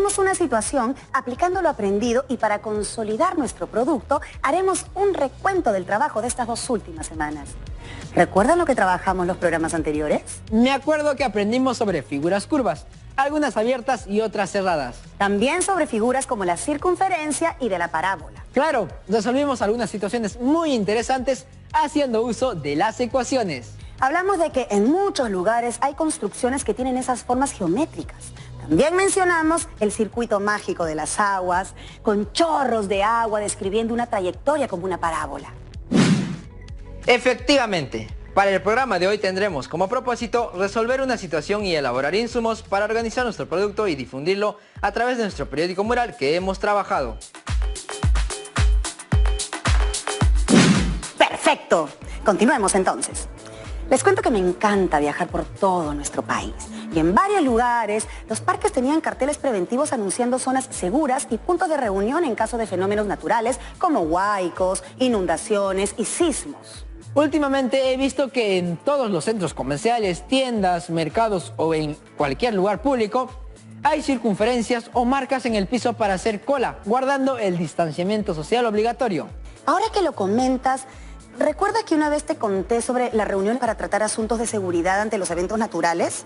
resolveremos una situación aplicando lo aprendido y para consolidar nuestro producto haremos un recuento del trabajo de estas 2 últimas semanas. ¿Recuerdan lo que trabajamos los programas anteriores? Me acuerdo que aprendimos sobre figuras curvas, algunas abiertas y otras cerradas. También sobre figuras como la circunferencia y de la parábola. Claro, resolvimos algunas situaciones muy interesantes haciendo uso de las ecuaciones. Hablamos de que en muchos lugares hay construcciones que tienen esas formas geométricas. También mencionamos el circuito mágico de las aguas, con chorros de agua describiendo una trayectoria como una parábola. Efectivamente, para el programa de hoy tendremos como propósito resolver una situación y elaborar insumos para organizar nuestro producto y difundirlo a través de nuestro periódico mural que hemos trabajado. ¡Perfecto! Continuemos entonces. Les cuento que me encanta viajar por todo nuestro país. Y en varios lugares, los parques tenían carteles preventivos anunciando zonas seguras y puntos de reunión en caso de fenómenos naturales como huaicos, inundaciones y sismos. Últimamente he visto que en todos los centros comerciales, tiendas, mercados o en cualquier lugar público hay circunferencias o marcas en el piso para hacer cola, guardando el distanciamiento social obligatorio. Ahora que lo comentas, ¿recuerda que una vez te conté sobre la reunión para tratar asuntos de seguridad ante los eventos naturales?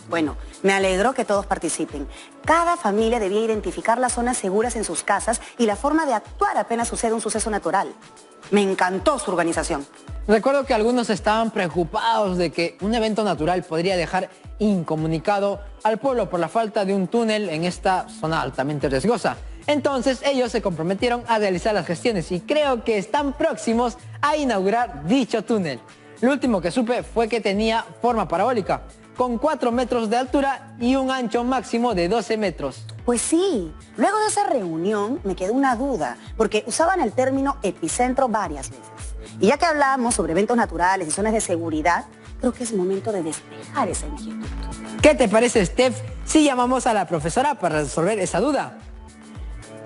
Bueno, me alegró que todos participen. Cada familia debía identificar las zonas seguras en sus casas y la forma de actuar apenas sucede un suceso natural. Me encantó su organización. Recuerdo que algunos estaban preocupados de que un evento natural podría dejar incomunicado al pueblo por la falta de un túnel en esta zona altamente riesgosa. Entonces ellos se comprometieron a realizar las gestiones y creo que están próximos a inaugurar dicho túnel. Lo último que supe fue que tenía forma parabólica, con 4 metros de altura y un ancho máximo de 12 metros. Pues sí, luego de esa reunión me quedó una duda, porque usaban el término epicentro varias veces. Y ya que hablamos sobre eventos naturales y zonas de seguridad, creo que es momento de despejar esa inquietud. ¿Qué te parece, Steph, si llamamos a la profesora para resolver esa duda?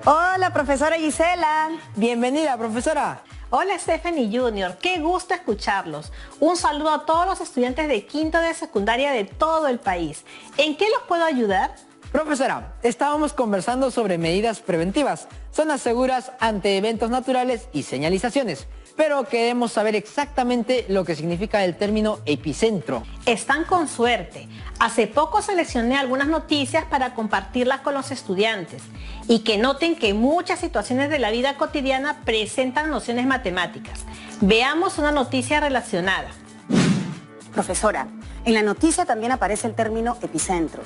Hola, profesora Gisela. Bienvenida, profesora. Hola Stephanie Junior, qué gusto escucharlos. Un saludo a todos los estudiantes de quinto de secundaria de todo el país. ¿En qué los puedo ayudar? Profesora, estábamos conversando sobre medidas preventivas, zonas seguras ante eventos naturales y señalizaciones, pero queremos saber exactamente lo que significa el término epicentro. Están con suerte. Hace poco seleccioné algunas noticias para compartirlas con los estudiantes y que noten que muchas situaciones de la vida cotidiana presentan nociones matemáticas. Veamos una noticia relacionada. Profesora, en la noticia también aparece el término epicentro.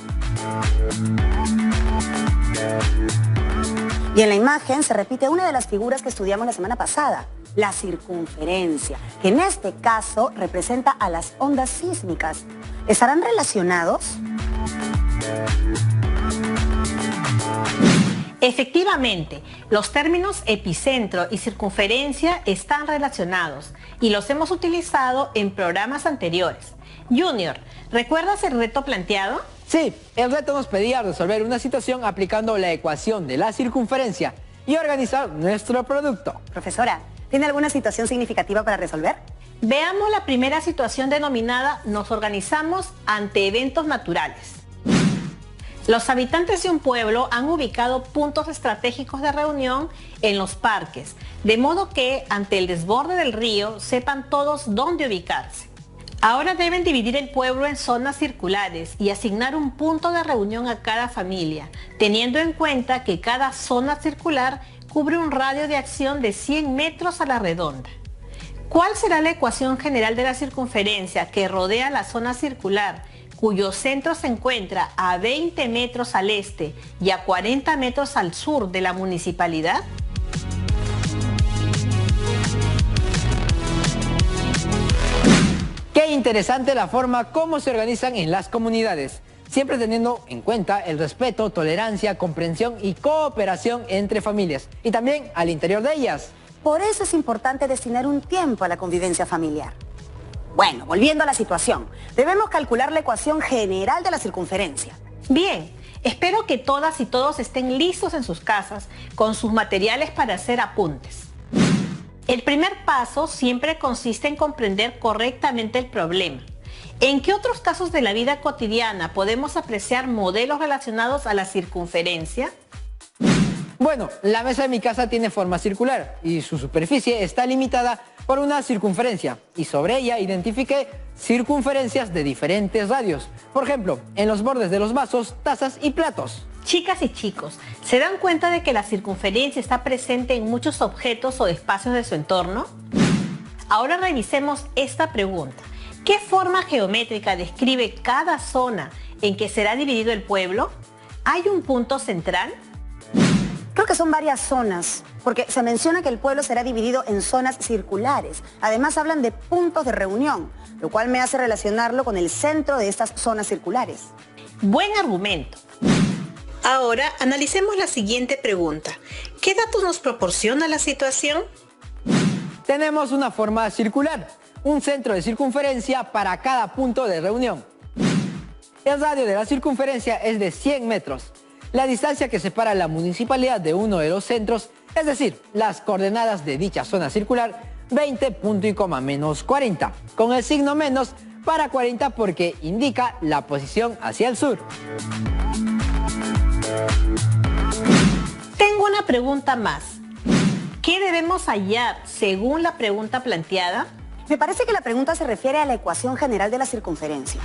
Y en la imagen se repite una de las figuras que estudiamos la semana pasada, la circunferencia, que en este caso representa a las ondas sísmicas. ¿Estarán relacionados? Efectivamente, los términos epicentro y circunferencia están relacionados y los hemos utilizado en programas anteriores. Junior, ¿recuerdas el reto planteado? Sí, el reto nos pedía resolver una situación aplicando la ecuación de la circunferencia y organizar nuestro producto. Profesora, ¿tiene alguna situación significativa para resolver? Veamos la primera situación denominada nos organizamos ante eventos naturales. Los habitantes de un pueblo han ubicado puntos estratégicos de reunión en los parques, de modo que ante el desborde del río sepan todos dónde ubicarse. Ahora deben dividir el pueblo en zonas circulares y asignar un punto de reunión a cada familia, teniendo en cuenta que cada zona circular cubre un radio de acción de 100 metros a la redonda. ¿Cuál será la ecuación general de la circunferencia que rodea la zona circular, cuyo centro se encuentra a 20 metros al este y a 40 metros al sur de la municipalidad? Qué interesante la forma como se organizan en las comunidades, siempre teniendo en cuenta el respeto, tolerancia, comprensión y cooperación entre familias y también al interior de ellas. Por eso es importante destinar un tiempo a la convivencia familiar. Bueno, volviendo a la situación, debemos calcular la ecuación general de la circunferencia. Bien, espero que todas y todos estén listos en sus casas con sus materiales para hacer apuntes. El primer paso siempre consiste en comprender correctamente el problema. ¿En qué otros casos de la vida cotidiana podemos apreciar modelos relacionados a la circunferencia? Bueno, la mesa de mi casa tiene forma circular y su superficie está limitada por una circunferencia y sobre ella identifiqué circunferencias de diferentes radios. Por ejemplo, en los bordes de los vasos, tazas y platos. Chicas y chicos, ¿se dan cuenta de que la circunferencia está presente en muchos objetos o espacios de su entorno? Ahora revisemos esta pregunta. ¿Qué forma geométrica describe cada zona en que será dividido el pueblo? ¿Hay un punto central? Creo que son varias zonas, porque se menciona que el pueblo será dividido en zonas circulares. Además hablan de puntos de reunión, lo cual me hace relacionarlo con el centro de estas zonas circulares. Buen argumento. Ahora analicemos la siguiente pregunta. ¿Qué datos nos proporciona la situación? Tenemos una forma circular, un centro de circunferencia para cada punto de reunión. El radio de la circunferencia es de 100 metros. La distancia que separa la municipalidad de uno de los centros, es decir, las coordenadas de dicha zona circular, 20 punto y coma menos 40, con el signo menos para 40 porque indica la posición hacia el sur. Tengo una pregunta más. ¿Qué debemos hallar según la pregunta planteada? Me parece que la pregunta se refiere a la ecuación general de la circunferencia.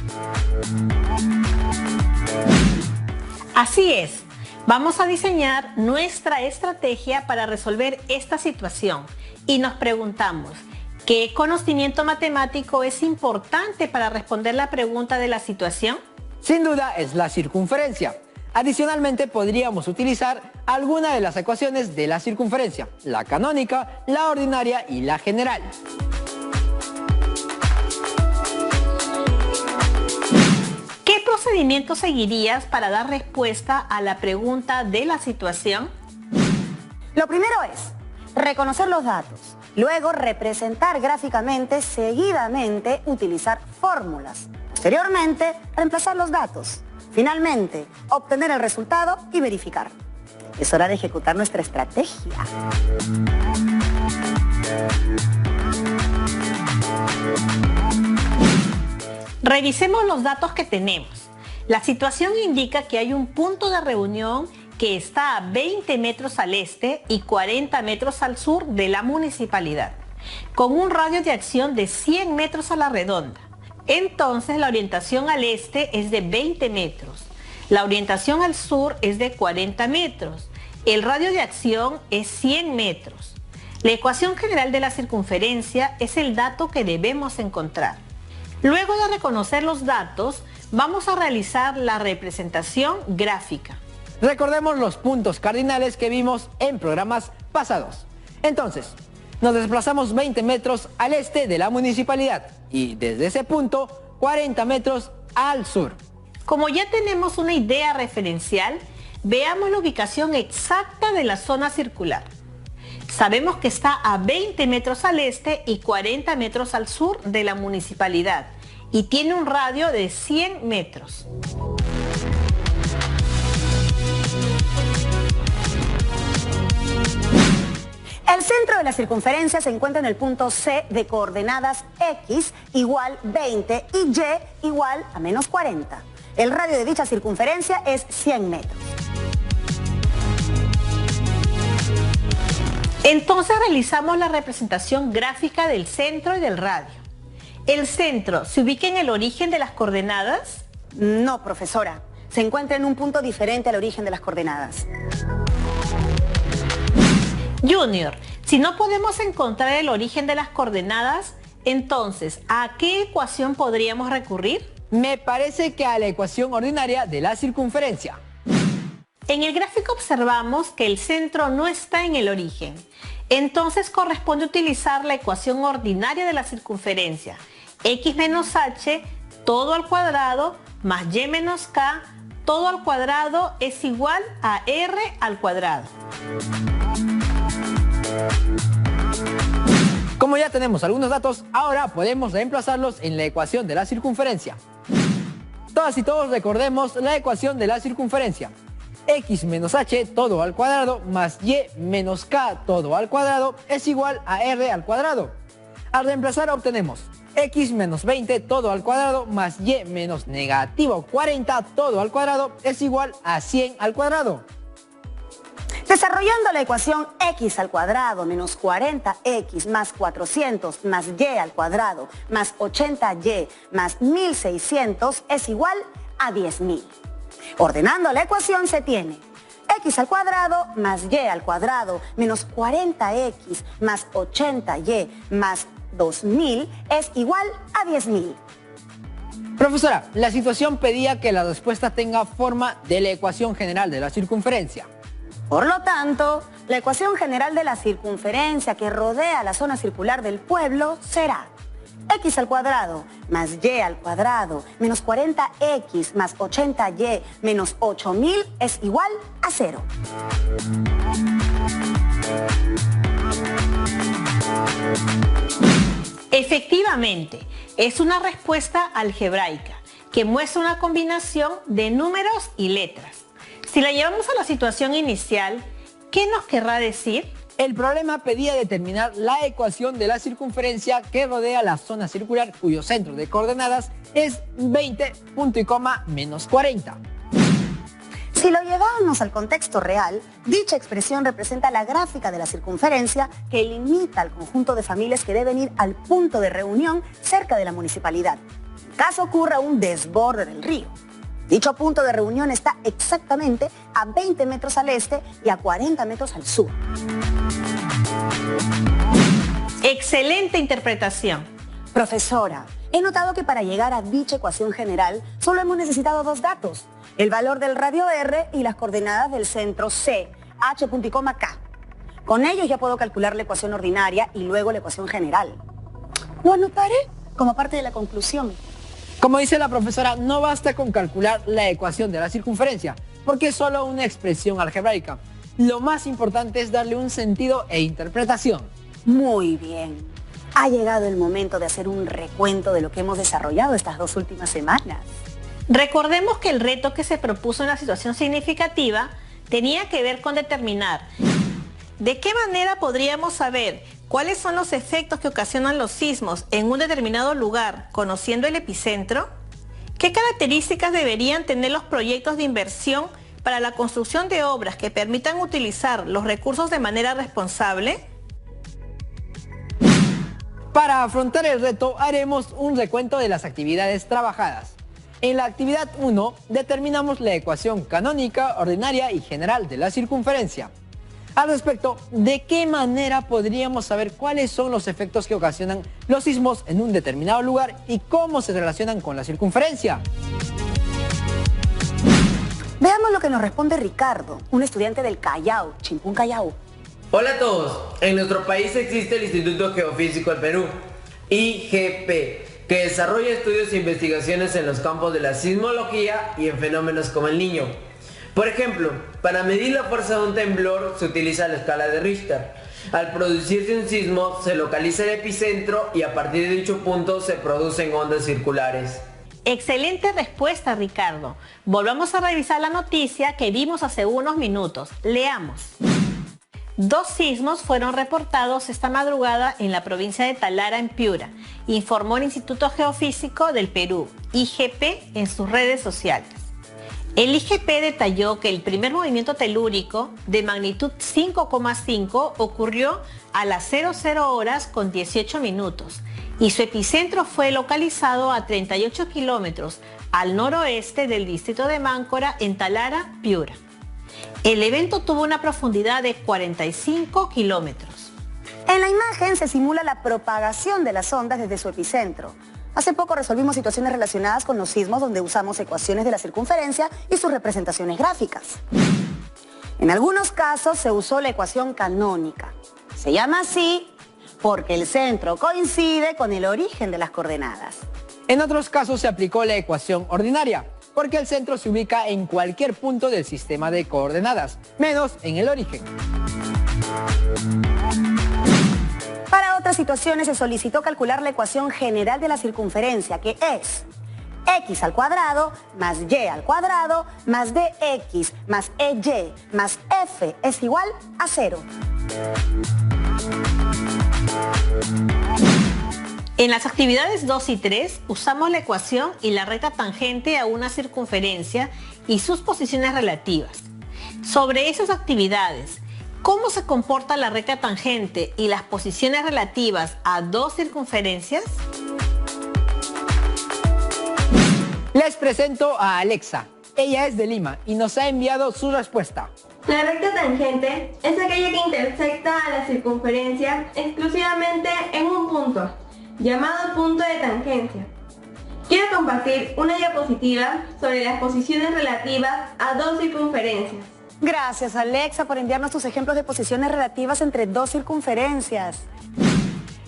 Así es. Vamos a diseñar nuestra estrategia para resolver esta situación y nos preguntamos, ¿qué conocimiento matemático es importante para responder la pregunta de la situación? Sin duda es la circunferencia. Adicionalmente podríamos utilizar alguna de las ecuaciones de la circunferencia, la canónica, la ordinaria y la general. ¿Qué procedimiento seguirías para dar respuesta a la pregunta de la situación? Lo primero es reconocer los datos, luego representar gráficamente, seguidamente utilizar fórmulas, posteriormente reemplazar los datos, finalmente obtener el resultado y verificar. Es hora de ejecutar nuestra estrategia. Revisemos los datos que tenemos. La situación indica que hay un punto de reunión que está a 20 metros al este y 40 metros al sur de la municipalidad, con un radio de acción de 100 metros a la redonda. Entonces la orientación al este es de 20 metros, la orientación al sur es de 40 metros, el radio de acción es 100 metros. La ecuación general de la circunferencia es el dato que debemos encontrar. Luego de reconocer los datos, vamos a realizar la representación gráfica. Recordemos los puntos cardinales que vimos en programas pasados. Entonces, nos desplazamos 20 metros al este de la municipalidad y desde ese punto 40 metros al sur. Como ya tenemos una idea referencial, veamos la ubicación exacta de la zona circular. Sabemos que está a 20 metros al este y 40 metros al sur de la municipalidad y tiene un radio de 100 metros. El centro de la circunferencia se encuentra en el punto C de coordenadas X igual 20 y Y igual a menos 40. El radio de dicha circunferencia es 100 metros. Entonces realizamos la representación gráfica del centro y del radio. ¿El centro se ubica en el origen de las coordenadas? No, profesora. Se encuentra en un punto diferente al origen de las coordenadas. Junior, si no podemos encontrar el origen de las coordenadas, entonces, ¿a qué ecuación podríamos recurrir? Me parece que a la ecuación ordinaria de la circunferencia. En el gráfico observamos que el centro no está en el origen. Entonces corresponde utilizar la ecuación ordinaria de la circunferencia. X menos H todo al cuadrado más Y menos K todo al cuadrado es igual a R al cuadrado. Como ya tenemos algunos datos, ahora podemos reemplazarlos en la ecuación de la circunferencia. Todas y todos recordemos la ecuación de la circunferencia. X menos H todo al cuadrado más Y menos K todo al cuadrado es igual a R al cuadrado. Al reemplazar obtenemos x menos 20 todo al cuadrado más y menos negativo 40 todo al cuadrado es igual a 100 al cuadrado. Desarrollando la ecuación x al cuadrado menos 40x más 400 más y al cuadrado más 80y más 1600 es igual a 10.000. Ordenando la ecuación se tiene x al cuadrado más y al cuadrado menos 40x más 80y más 2000 es igual a 10.000. Profesora, la situación pedía que la respuesta tenga forma de la ecuación general de la circunferencia. Por lo tanto, la ecuación general de la circunferencia que rodea la zona circular del pueblo será x al cuadrado más y al cuadrado menos 40x más 80y menos 8000 es igual a 0. Efectivamente, es una respuesta algebraica que muestra una combinación de números y letras. Si la llevamos a la situación inicial, ¿qué nos querrá decir? El problema pedía determinar la ecuación de la circunferencia que rodea la zona circular cuyo centro de coordenadas es 20, punto y coma, menos 40. Si lo llevamos al contexto real, dicha expresión representa la gráfica de la circunferencia que limita al conjunto de familias que deben ir al punto de reunión cerca de la municipalidad, en caso ocurra un desborde del río. Dicho punto de reunión está exactamente a 20 metros al este y a 40 metros al sur. Excelente interpretación. Profesora, he notado que para llegar a dicha ecuación general solo hemos necesitado dos datos: el valor del radio R y las coordenadas del centro C, H punto y coma K. Con ellos ya puedo calcular la ecuación ordinaria y luego la ecuación general. Lo anotaré como parte de la conclusión. Como dice la profesora, no basta con calcular la ecuación de la circunferencia, porque es solo una expresión algebraica. Lo más importante es darle un sentido e interpretación. Muy bien. Ha llegado el momento de hacer un recuento de lo que hemos desarrollado estas 2 últimas semanas. Recordemos que el reto que se propuso en la situación significativa tenía que ver con determinar de qué manera podríamos saber cuáles son los efectos que ocasionan los sismos en un determinado lugar, conociendo el epicentro, qué características deberían tener los proyectos de inversión para la construcción de obras que permitan utilizar los recursos de manera responsable. Para afrontar el reto haremos un recuento de las actividades trabajadas. En la actividad 1 determinamos la ecuación canónica, ordinaria y general de la circunferencia. Al respecto, ¿de qué manera podríamos saber cuáles son los efectos que ocasionan los sismos en un determinado lugar y cómo se relacionan con la circunferencia? Veamos lo que nos responde Ricardo, un estudiante del Callao, Chimpún Callao. Hola a todos. En nuestro país existe el Instituto Geofísico del Perú, IGP, que desarrolla estudios e investigaciones en los campos de la sismología y en fenómenos como el Niño. Por ejemplo, para medir la fuerza de un temblor se utiliza la escala de Richter. Al producirse un sismo se localiza el epicentro y a partir de dicho punto se producen ondas circulares. Excelente respuesta, Ricardo. Volvamos a revisar la noticia que vimos hace unos minutos. Leamos. 2 sismos fueron reportados esta madrugada en la provincia de Talara, en Piura, informó el Instituto Geofísico del Perú, IGP, en sus redes sociales. El IGP detalló que el primer movimiento telúrico de magnitud 5,5 ocurrió a las 00 horas con 18 minutos y su epicentro fue localizado a 38 kilómetros al noroeste del distrito de Máncora, en Talara, Piura. El evento tuvo una profundidad de 45 kilómetros. En la imagen se simula la propagación de las ondas desde su epicentro. Hace poco resolvimos situaciones relacionadas con los sismos donde usamos ecuaciones de la circunferencia y sus representaciones gráficas. En algunos casos se usó la ecuación canónica. Se llama así porque el centro coincide con el origen de las coordenadas. En otros casos se aplicó la ecuación ordinaria, porque el centro se ubica en cualquier punto del sistema de coordenadas, menos en el origen. Para otras situaciones se solicitó calcular la ecuación general de la circunferencia, que es x al cuadrado más y al cuadrado más dx más ey más f es igual a 0. En las actividades 2 y 3 usamos la ecuación y la recta tangente a una circunferencia y sus posiciones relativas. Sobre esas actividades, ¿cómo se comporta la recta tangente y las posiciones relativas a dos circunferencias? Les presento a Alexa. Ella es de Lima y nos ha enviado su respuesta. La recta tangente es aquella que intersecta a la circunferencia exclusivamente en un punto, llamado punto de tangencia. Quiero compartir una diapositiva sobre las posiciones relativas a dos circunferencias. Gracias, Alexa, por enviarnos tus ejemplos de posiciones relativas entre dos circunferencias.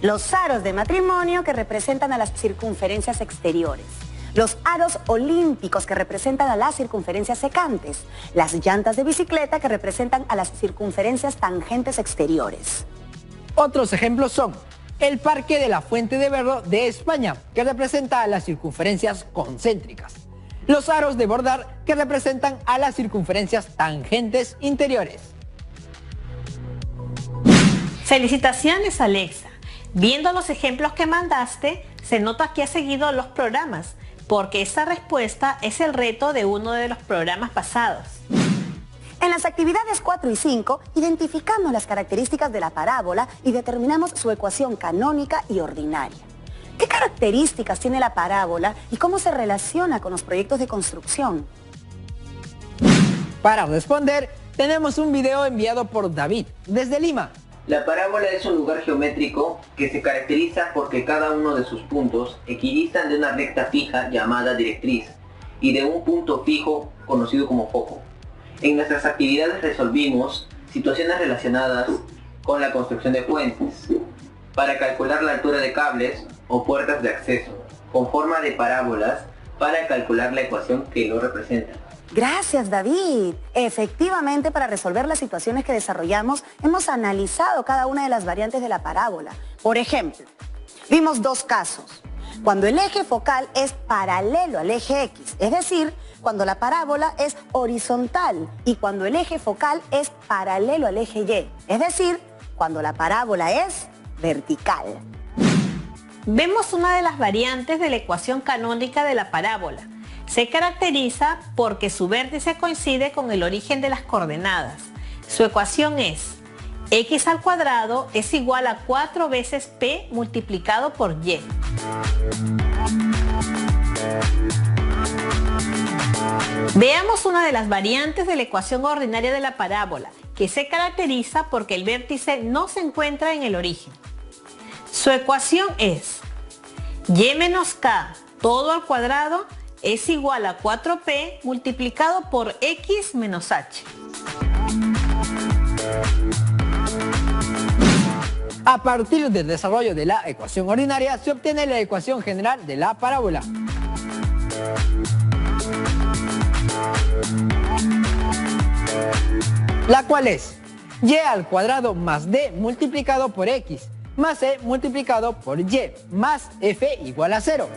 Los aros de matrimonio que representan a las circunferencias exteriores. Los aros olímpicos que representan a las circunferencias secantes. Las llantas de bicicleta que representan a las circunferencias tangentes exteriores. Otros ejemplos son el Parque de la Fuente de Berro de España, que representa a las circunferencias concéntricas. Los aros de bordar, que representan a las circunferencias tangentes interiores. Felicitaciones, Alexa. Viendo los ejemplos que mandaste, se nota que has seguido los programas, porque esta respuesta es el reto de uno de los programas pasados. En las actividades 4 y 5, identificamos las características de la parábola y determinamos su ecuación canónica y ordinaria. ¿Qué características tiene la parábola y cómo se relaciona con los proyectos de construcción? Para responder, tenemos un video enviado por David, desde Lima. La parábola es un lugar geométrico que se caracteriza porque cada uno de sus puntos equidistan de una recta fija llamada directriz y de un punto fijo conocido como foco. En nuestras actividades resolvimos situaciones relacionadas con la construcción de puentes, para calcular la altura de cables o puertas de acceso, con forma de parábolas para calcular la ecuación que lo representa. Gracias, David. Efectivamente, para resolver las situaciones que desarrollamos, hemos analizado cada una de las variantes de la parábola. Por ejemplo, vimos dos casos. Cuando el eje focal es paralelo al eje X, es decir, cuando la parábola es horizontal, y cuando el eje focal es paralelo al eje Y, es decir, cuando la parábola es vertical. Vemos una de las variantes de la ecuación canónica de la parábola. Se caracteriza porque su vértice coincide con el origen de las coordenadas. Su ecuación es x al cuadrado es igual a 4 veces p multiplicado por y. Veamos una de las variantes de la ecuación ordinaria de la parábola, que se caracteriza porque el vértice no se encuentra en el origen. Su ecuación es y menos k todo al cuadrado es igual a 4p multiplicado por x menos h. A partir del desarrollo de la ecuación ordinaria se obtiene la ecuación general de la parábola. La cual es y al cuadrado más d multiplicado por x más e multiplicado por y más f igual a 0.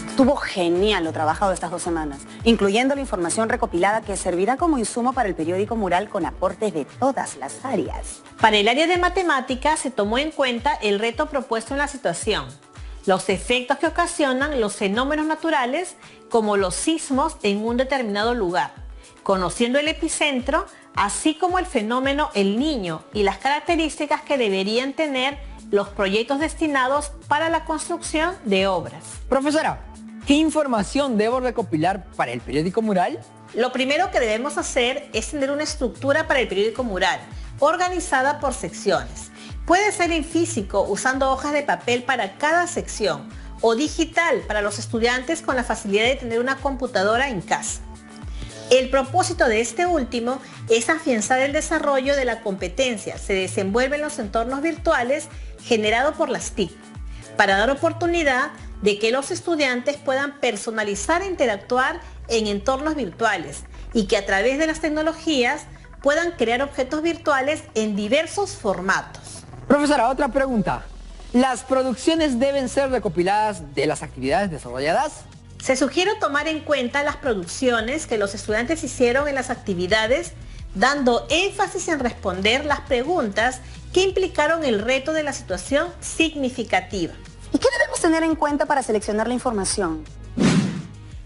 Estuvo genial lo trabajado estas 2 semanas, incluyendo la información recopilada que servirá como insumo para el periódico mural con aportes de todas las áreas. Para el área de matemáticas se tomó en cuenta el reto propuesto en la situación, los efectos que ocasionan los fenómenos naturales como los sismos en un determinado lugar, conociendo el epicentro, así como el fenómeno El Niño y las características que deberían tener los proyectos destinados para la construcción de obras. Profesora, ¿qué información debo recopilar para el periódico mural? Lo primero que debemos hacer es tener una estructura para el periódico mural, organizada por secciones. Puede ser en físico, usando hojas de papel para cada sección, o digital para los estudiantes con la facilidad de tener una computadora en casa. El propósito de este último es afianzar el desarrollo de la competencia. Se desenvuelve en los entornos virtuales generados por las TIC, para dar oportunidad de que los estudiantes puedan personalizar e interactuar en entornos virtuales y que a través de las tecnologías puedan crear objetos virtuales en diversos formatos. Profesora, otra pregunta. ¿Las producciones deben ser recopiladas de las actividades desarrolladas? Se sugiere tomar en cuenta las producciones que los estudiantes hicieron en las actividades, dando énfasis en responder las preguntas que implicaron el reto de la situación significativa. ¿Y qué debemos tener en cuenta para seleccionar la información?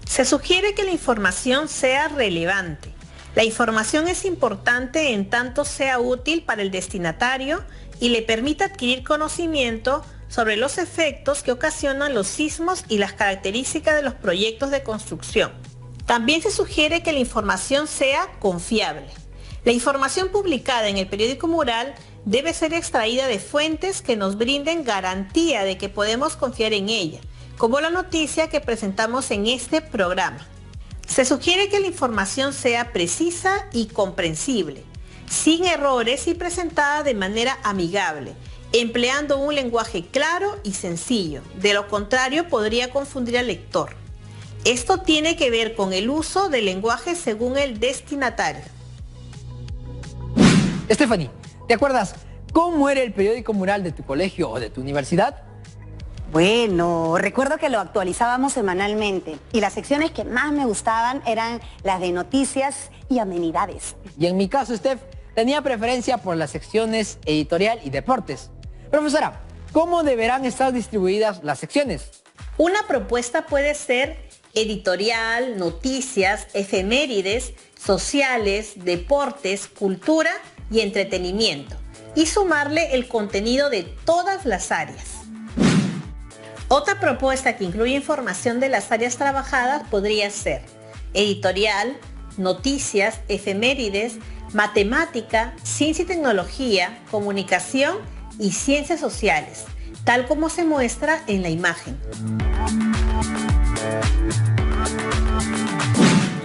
Se sugiere que la información sea relevante. La información es importante en tanto sea útil para el destinatario y le permita adquirir conocimiento sobre los efectos que ocasionan los sismos y las características de los proyectos de construcción. También se sugiere que la información sea confiable. La información publicada en el periódico mural debe ser extraída de fuentes que nos brinden garantía de que podemos confiar en ella, como la noticia que presentamos en este programa. Se sugiere que la información sea precisa y comprensible, sin errores y presentada de manera amigable, empleando un lenguaje claro y sencillo. De lo contrario, podría confundir al lector. Esto tiene que ver con el uso del lenguaje según el destinatario. Stephanie, ¿te acuerdas cómo era el periódico mural de tu colegio o de tu universidad? Bueno, recuerdo que lo actualizábamos semanalmente y las secciones que más me gustaban eran las de noticias y amenidades. Y en mi caso, Steph, tenía preferencia por las secciones editorial y deportes. Profesora, ¿cómo deberán estar distribuidas las secciones? Una propuesta puede ser editorial, noticias, efemérides, sociales, deportes, cultura y entretenimiento, y sumarle el contenido de todas las áreas. Otra propuesta que incluye información de las áreas trabajadas podría ser editorial, noticias, efemérides, matemática, ciencia y tecnología, comunicación y ciencias sociales, tal como se muestra en la imagen.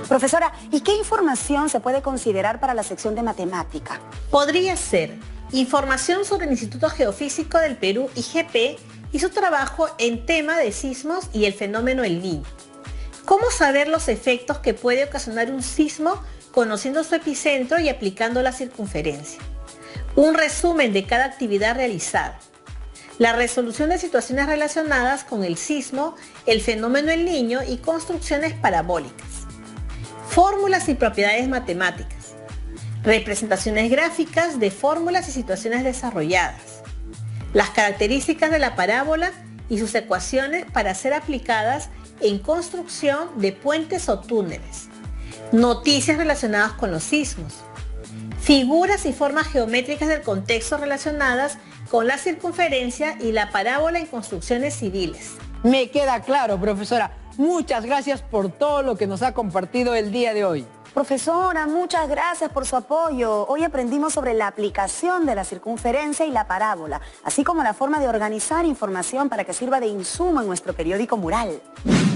Profesora, ¿y qué información se puede considerar para la sección de matemática? Podría ser información sobre el Instituto Geofísico del Perú, IGP, y su trabajo en tema de sismos y el fenómeno El Niño. ¿Cómo saber los efectos que puede ocasionar un sismo conociendo su epicentro y aplicando la circunferencia? Un resumen de cada actividad realizada. La resolución de situaciones relacionadas con el sismo, el fenómeno El Niño y construcciones parabólicas. Fórmulas y propiedades matemáticas. Representaciones gráficas de fórmulas y situaciones desarrolladas. Las características de la parábola y sus ecuaciones para ser aplicadas en construcción de puentes o túneles. Noticias relacionadas con los sismos. Figuras y formas geométricas del contexto relacionadas con la circunferencia y la parábola en construcciones civiles. Me queda claro, profesora. Muchas gracias por todo lo que nos ha compartido el día de hoy. Profesora, muchas gracias por su apoyo. Hoy aprendimos sobre la aplicación de la circunferencia y la parábola, así como la forma de organizar información para que sirva de insumo en nuestro periódico mural.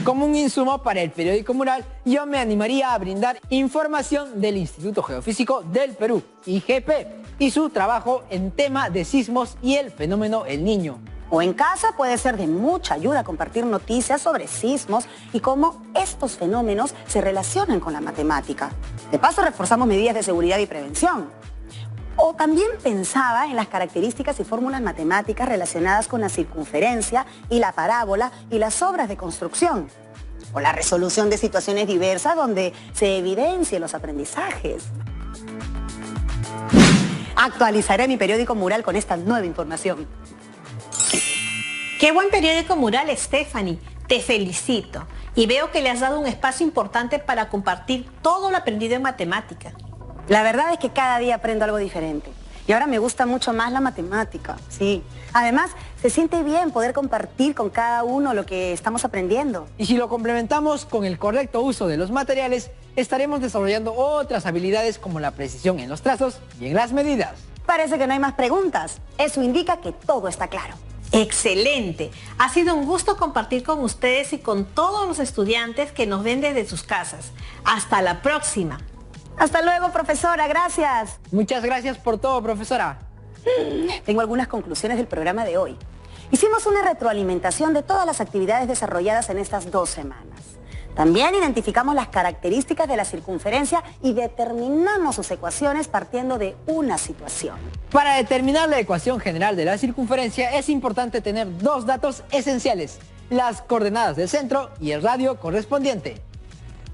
Como un insumo para el periódico mural, yo me animaría a brindar información del Instituto Geofísico del Perú, IGP, y su trabajo en tema de sismos y el fenómeno El Niño. O en casa puede ser de mucha ayuda compartir noticias sobre sismos y cómo estos fenómenos se relacionan con la matemática. De paso, reforzamos medidas de seguridad y prevención. O también pensaba en las características y fórmulas matemáticas relacionadas con la circunferencia y la parábola y las obras de construcción. O la resolución de situaciones diversas donde se evidencien los aprendizajes. Actualizaré mi periódico mural con esta nueva información. ¡Qué buen periódico mural, Stephanie! Te felicito. Y veo que le has dado un espacio importante para compartir todo lo aprendido en matemática. La verdad es que cada día aprendo algo diferente. Y ahora me gusta mucho más la matemática, sí. Además, se siente bien poder compartir con cada uno lo que estamos aprendiendo. Y si lo complementamos con el correcto uso de los materiales, estaremos desarrollando otras habilidades como la precisión en los trazos y en las medidas. Parece que no hay más preguntas. Eso indica que todo está claro. ¡Excelente! Ha sido un gusto compartir con ustedes y con todos los estudiantes que nos ven desde sus casas. ¡Hasta la próxima! Hasta luego, profesora. Gracias. Muchas gracias por todo, profesora. Tengo algunas conclusiones del programa de hoy. Hicimos una retroalimentación de todas las actividades desarrolladas en estas 2 semanas. También identificamos las características de la circunferencia y determinamos sus ecuaciones partiendo de una situación. Para determinar la ecuación general de la circunferencia es importante tener 2 datos esenciales: las coordenadas del centro y el radio correspondiente.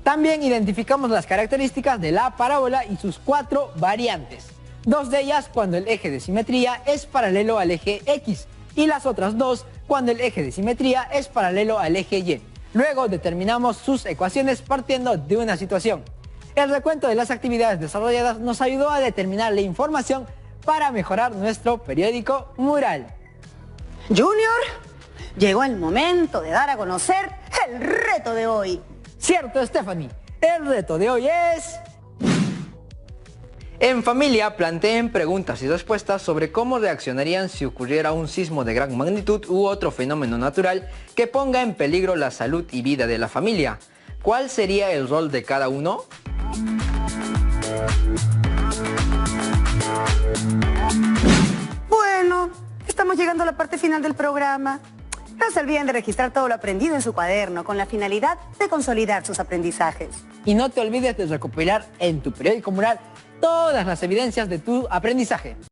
También identificamos las características de la parábola y sus 4 variantes. 2 de ellas cuando el eje de simetría es paralelo al eje X y las otras 2 cuando el eje de simetría es paralelo al eje Y. Luego determinamos sus ecuaciones partiendo de una situación. El recuento de las actividades desarrolladas nos ayudó a determinar la información para mejorar nuestro periódico mural. Junior, llegó el momento de dar a conocer el reto de hoy. Cierto, Stephanie, el reto de hoy es... En familia, planteen preguntas y respuestas sobre cómo reaccionarían si ocurriera un sismo de gran magnitud u otro fenómeno natural que ponga en peligro la salud y vida de la familia. ¿Cuál sería el rol de cada uno? Bueno, estamos llegando a la parte final del programa. No se olviden de registrar todo lo aprendido en su cuaderno con la finalidad de consolidar sus aprendizajes. Y no te olvides de recopilar en tu periódico mural todas las evidencias de tu aprendizaje.